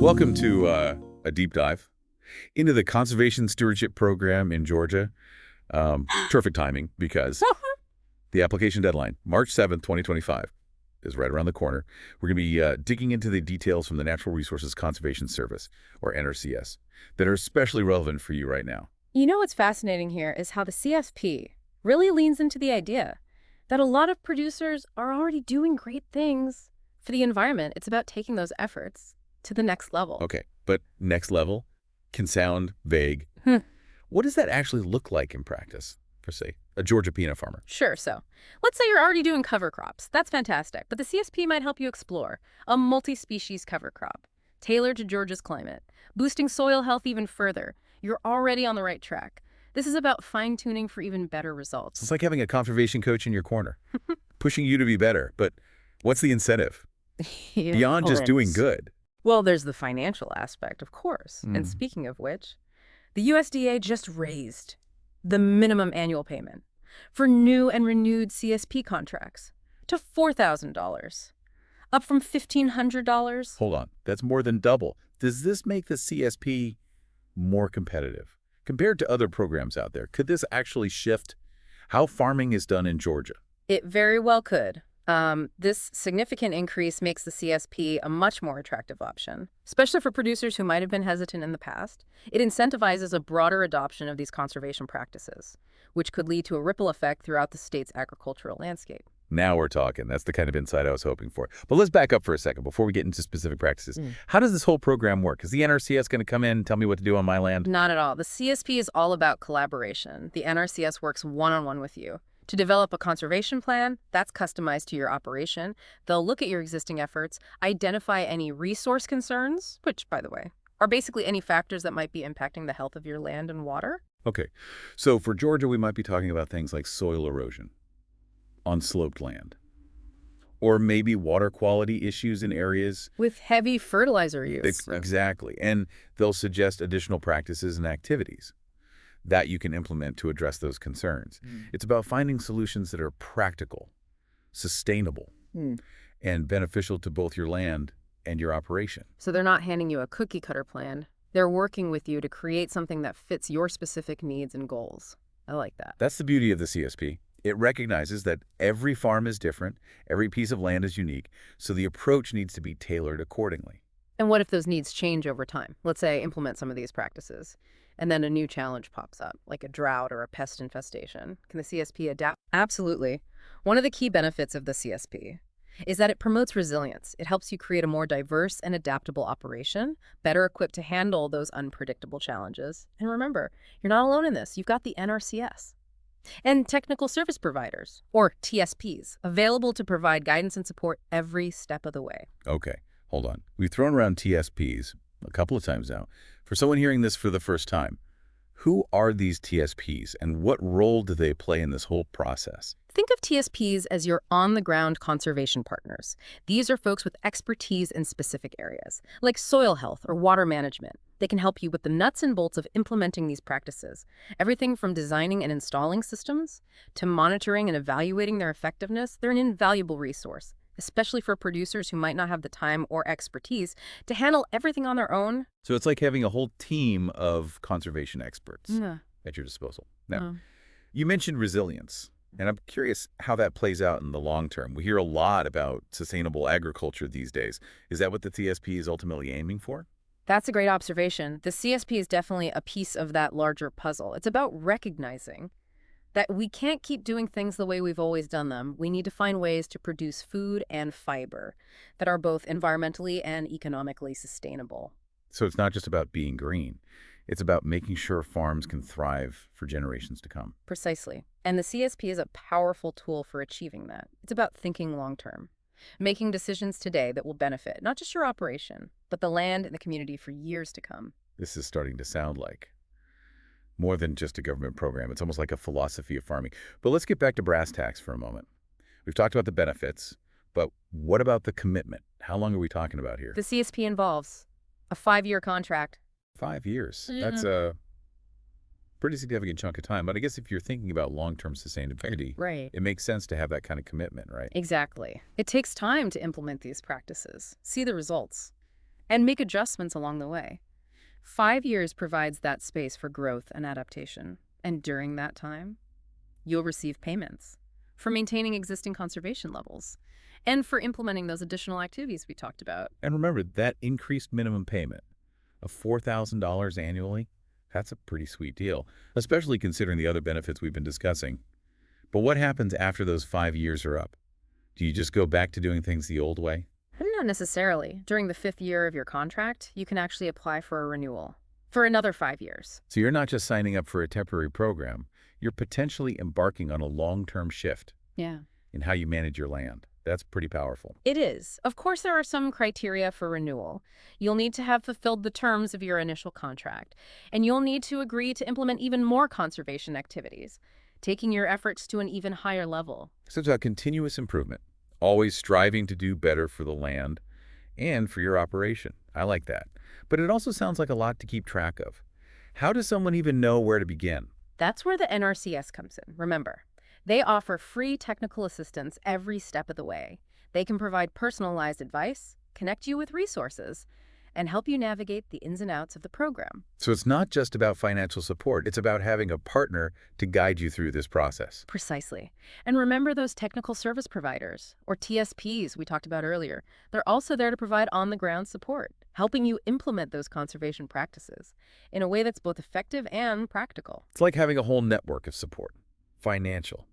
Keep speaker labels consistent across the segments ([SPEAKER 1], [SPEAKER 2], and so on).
[SPEAKER 1] Welcome to a deep dive into the Conservation Stewardship Program in Georgia. Terrific timing because the application deadline, March 7th, 2025, is right around the corner. We're going to be digging into the details from the Natural Resources Conservation Service, or NRCS, that are especially relevant for you right now.
[SPEAKER 2] You know what's fascinating here is how the CSP really leans into the idea that a lot of producers are already doing great things for the environment. It's about taking those efforts to the next level.
[SPEAKER 1] Okay, but next level can sound vague. What does that actually look like in practice for, say, a Georgia peanut farmer?
[SPEAKER 2] Sure, so let's say you're already doing cover crops. That's fantastic, but the CSP might help you explore a multi-species cover crop tailored to Georgia's climate, boosting soil health even further. You're already on the right track. This is about fine-tuning for even better results.
[SPEAKER 1] It's like having a conservation coach in your corner, pushing you to be better. But what's the incentive? Beyond just doing good.
[SPEAKER 2] Well, there's the financial aspect, of course. And speaking of which, the USDA just raised the minimum annual payment for new and renewed CSP contracts to $4,000, up from $1,500.
[SPEAKER 1] Hold on, that's more than double. Does this make the CSP more competitive compared to other programs out there? Could this actually shift how farming is done in Georgia?
[SPEAKER 2] It very well could. This significant increase makes the CSP a much more attractive option, especially for producers who might have been hesitant in the past. It incentivizes a broader adoption of these conservation practices, which could lead to a ripple effect throughout the state's agricultural landscape.
[SPEAKER 1] Now we're talking. That's the kind of insight I was hoping for. But let's back up for a second before we get into specific practices. How does this whole program work? Is the NRCS going to come in and tell me what to do on my land?
[SPEAKER 2] Not at all. The CSP is all about collaboration. The NRCS works one-on-one with you to develop a conservation plan that's customized to your operation. They'll look at your existing efforts, identify any resource concerns, which, by the way, are basically any factors that might be impacting the health of your land and water.
[SPEAKER 1] Okay, so for Georgia, we might be talking about things like soil erosion on sloped land, or maybe water quality issues in areas
[SPEAKER 2] with heavy fertilizer use.
[SPEAKER 1] Exactly, and they'll suggest additional practices and activities that you can implement to address those concerns. It's about finding solutions that are practical, sustainable, and beneficial to both your land and your operation.
[SPEAKER 2] So they're not handing you a cookie-cutter plan. They're working with you to create something that fits your specific needs and goals. I like that.
[SPEAKER 1] That's the beauty of the CSP. It recognizes that every farm is different, every piece of land is unique, so the approach needs to be tailored accordingly.
[SPEAKER 2] And what if those needs change over time? Let's say implement some of these practices, and then a new challenge pops up, like a drought or a pest infestation. Can the CSP adapt? Absolutely. One of the key benefits of the CSP is that it promotes resilience. It helps you create a more diverse and adaptable operation, better equipped to handle those unpredictable challenges. And remember, you're not alone in this. You've got the NRCS and technical service providers, or TSPs, available to provide guidance and support every step of the way.
[SPEAKER 1] Okay, hold on. We've thrown around TSPs a couple of times now. For someone hearing this for the first time, who are these TSPs and what role do they play in this whole process?
[SPEAKER 2] Think of TSPs as your on-the-ground conservation partners. These are folks with expertise in specific areas, like soil health or water management. They can help you with the nuts and bolts of implementing these practices. Everything from designing and installing systems to monitoring and evaluating their effectiveness. They're an invaluable resource, especially for producers who might not have the time or expertise to handle everything on their own.
[SPEAKER 1] So it's like having a whole team of conservation experts at your disposal. Now, you mentioned resilience, and I'm curious how that plays out in the long term. We hear a lot about sustainable agriculture these days. Is that what the CSP is ultimately aiming for?
[SPEAKER 2] That's a great observation. The CSP is definitely a piece of that larger puzzle. It's about recognizing that we can't keep doing things the way we've always done them. We need to find ways to produce food and fiber that are both environmentally and economically sustainable.
[SPEAKER 1] So it's not just about being green. It's about making sure farms can thrive for generations to come.
[SPEAKER 2] Precisely. And the CSP is a powerful tool for achieving that. It's about thinking long-term, making decisions today that will benefit not just your operation, but the land and the community for years to come.
[SPEAKER 1] This is starting to sound like more than just a government program. It's almost like a philosophy of farming. But let's get back to brass tacks for a moment. We've talked about the benefits, but what about the commitment? How long are we talking about here?
[SPEAKER 2] The CSP involves a 5-year contract.
[SPEAKER 1] 5 years. That's a pretty significant chunk of time. But I guess if you're thinking about long-term sustainability, it makes sense to have that kind of commitment, right?
[SPEAKER 2] Exactly. It takes time to implement these practices, see the results, and make adjustments along the way. 5 years provides that space for growth and adaptation. And during that time, you'll receive payments for maintaining existing conservation levels and for implementing those additional activities we talked about.
[SPEAKER 1] And remember, that increased minimum payment of $4,000 annually, that's a pretty sweet deal, especially considering the other benefits we've been discussing. But what happens after those 5 years are up? Do you just go back to doing things the old way?
[SPEAKER 2] Not necessarily. During the 5th year of your contract, you can actually apply for a renewal for another 5 years.
[SPEAKER 1] So you're not just signing up for a temporary program, you're potentially embarking on a long-term shift
[SPEAKER 2] Yeah.
[SPEAKER 1] in how you manage your land. That's pretty powerful.
[SPEAKER 2] It is. Of course, there are some criteria for renewal. You'll need to have fulfilled the terms of your initial contract, and you'll need to agree to implement even more conservation activities, taking your efforts to an even higher level.
[SPEAKER 1] So it's about continuous improvement, always striving to do better for the land and for your operation. I like that. But it also sounds like a lot to keep track of. How does someone even know where to begin?
[SPEAKER 2] That's where the NRCS comes in. Remember, they offer free technical assistance every step of the way. They can provide personalized advice, connect you with resources, and help you navigate the ins and outs of the program.
[SPEAKER 1] So it's not just about financial support. It's about having a partner to guide you through this process.
[SPEAKER 2] Precisely. And remember those technical service providers, or TSPs we talked about earlier. They're also there to provide on-the-ground support, helping you implement those conservation practices in a way that's both effective and practical.
[SPEAKER 1] It's like having a whole network of support. Financial,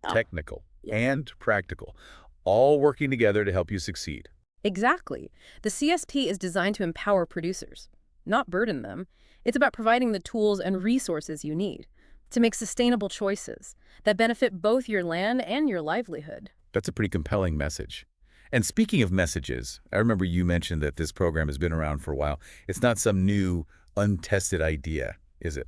[SPEAKER 1] technical,
[SPEAKER 2] Yeah.
[SPEAKER 1] and practical, all working together to help you succeed.
[SPEAKER 2] Exactly. The CSP is designed to empower producers, not burden them. It's about providing the tools and resources you need to make sustainable choices that benefit both your land and your livelihood.
[SPEAKER 1] That's a pretty compelling message. And speaking of messages, I remember you mentioned that this program has been around for a while. It's not some new, untested idea, is it?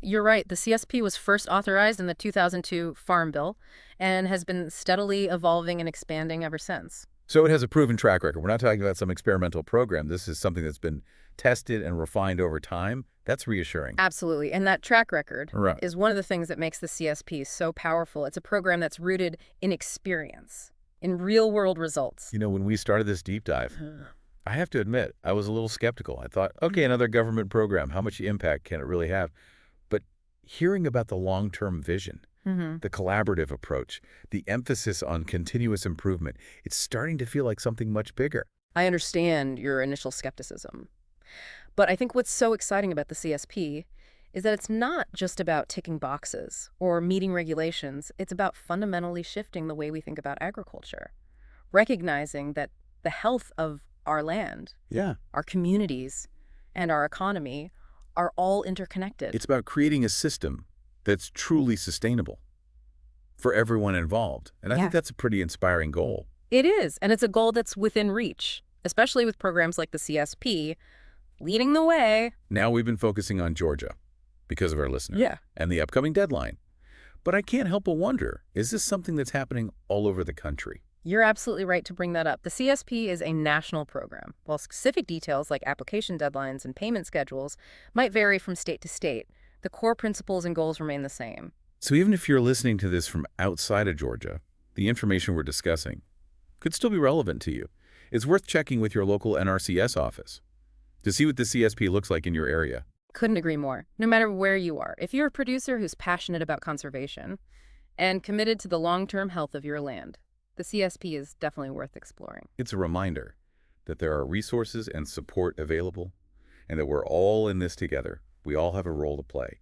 [SPEAKER 2] You're right. The CSP was first authorized in the 2002 Farm Bill and has been steadily evolving and expanding ever since.
[SPEAKER 1] So it has a proven track record. We're not talking about some experimental program. This is something that's been tested and refined over time. That's reassuring.
[SPEAKER 2] Absolutely. And that track record
[SPEAKER 1] Right.
[SPEAKER 2] is one of the things that makes the CSP so powerful. It's a program that's rooted in experience, in real-world results.
[SPEAKER 1] You know, when we started this deep dive, I have to admit, I was a little skeptical. I thought, okay, another government program. How much impact can it really have? But hearing about the long-term vision, the collaborative approach, the emphasis on continuous improvement, it's starting to feel like something much bigger.
[SPEAKER 2] I understand your initial skepticism. But I think what's so exciting about the CSP is that it's not just about ticking boxes or meeting regulations. It's about fundamentally shifting the way we think about agriculture, recognizing that the health of our land, our communities, and our economy are all interconnected.
[SPEAKER 1] It's about creating a system that's truly sustainable for everyone involved. And I think that's a pretty inspiring goal.
[SPEAKER 2] It is, and it's a goal that's within reach, especially with programs like the CSP leading the way.
[SPEAKER 1] Now we've been focusing on Georgia because of our listener and the upcoming deadline. But I can't help but wonder, is this something that's happening all over the country?
[SPEAKER 2] You're absolutely right to bring that up. The CSP is a national program. While specific details like application deadlines and payment schedules might vary from state to state, the core principles and goals remain the same.
[SPEAKER 1] So even if you're listening to this from outside of Georgia, the information we're discussing could still be relevant to you. It's worth checking with your local NRCS office to see what the CSP looks like in your area.
[SPEAKER 2] Couldn't agree more. No matter where you are, if you're a producer who's passionate about conservation and committed to the long-term health of your land, the CSP is definitely worth exploring.
[SPEAKER 1] It's a reminder that there are resources and support available and that we're all in this together. We all have a role to play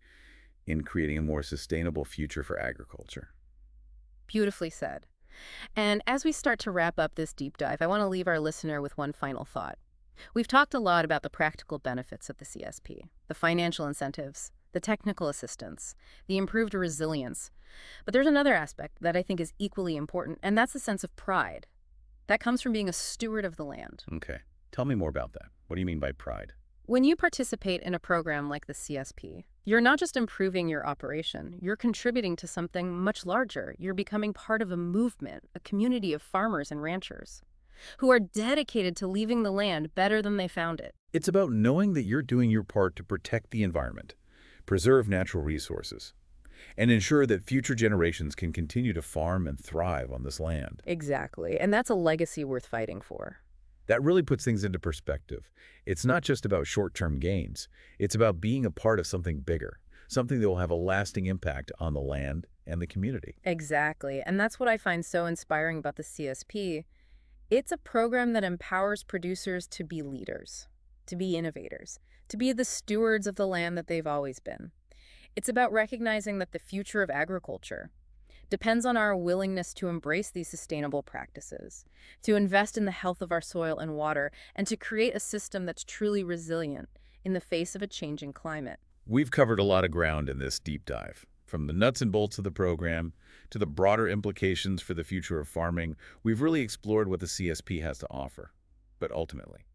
[SPEAKER 1] in creating a more sustainable future for agriculture.
[SPEAKER 2] Beautifully said. And as we start to wrap up this deep dive, I want to leave our listener with one final thought. We've talked a lot about the practical benefits of the CSP, the financial incentives, the technical assistance, the improved resilience. But there's another aspect that I think is equally important, and that's the sense of pride. That comes from being a steward of the land.
[SPEAKER 1] Okay. Tell me more about that. What do you mean by pride?
[SPEAKER 2] When you participate in a program like the CSP, you're not just improving your operation, you're contributing to something much larger. You're becoming part of a movement, a community of farmers and ranchers who are dedicated to leaving the land better than they found it.
[SPEAKER 1] It's about knowing that you're doing your part to protect the environment, preserve natural resources, and ensure that future generations can continue to farm and thrive on this land.
[SPEAKER 2] Exactly, and that's a legacy worth fighting for.
[SPEAKER 1] That really puts things into perspective. It's not just about short-term gains. It's about being a part of something bigger, something that will have a lasting impact on the land and the community.
[SPEAKER 2] Exactly. And that's what I find so inspiring about the CSP. It's a program that empowers producers to be leaders, to be innovators, to be the stewards of the land that they've always been. It's about recognizing that the future of agriculture depends on our willingness to embrace these sustainable practices, to invest in the health of our soil and water, and to create a system that's truly resilient in the face of a changing climate.
[SPEAKER 1] We've covered a lot of ground in this deep dive, from the nuts and bolts of the program to the broader implications for the future of farming. We've really explored what the CSP has to offer. But ultimately,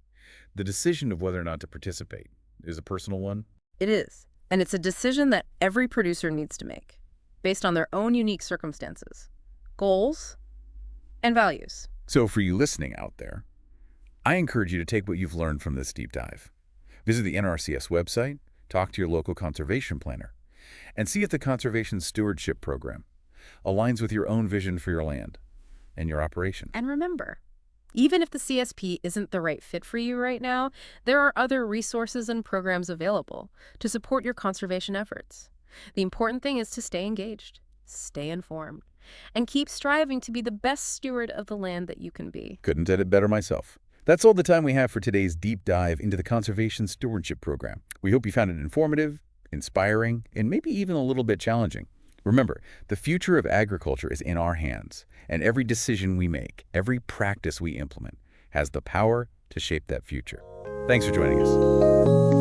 [SPEAKER 1] the decision of whether or not to participate is a personal one.
[SPEAKER 2] It is, and it's a decision that every producer needs to make, based on their own unique circumstances, goals, and values.
[SPEAKER 1] So for you listening out there, I encourage you to take what you've learned from this deep dive. Visit the NRCS website, talk to your local conservation planner, and see if the Conservation Stewardship Program aligns with your own vision for your land and your operation.
[SPEAKER 2] And remember, even if the CSP isn't the right fit for you right now, there are other resources and programs available to support your conservation efforts. The important thing is to stay engaged, stay informed, and keep striving to be the best steward of the land that you can be.
[SPEAKER 1] Couldn't said it better myself. That's all the time we have for today's deep dive into the Conservation Stewardship Program. We hope you found it informative, inspiring, and maybe even a little bit challenging. Remember, the future of agriculture is in our hands, and every decision we make, every practice we implement, has the power to shape that future. Thanks for joining us.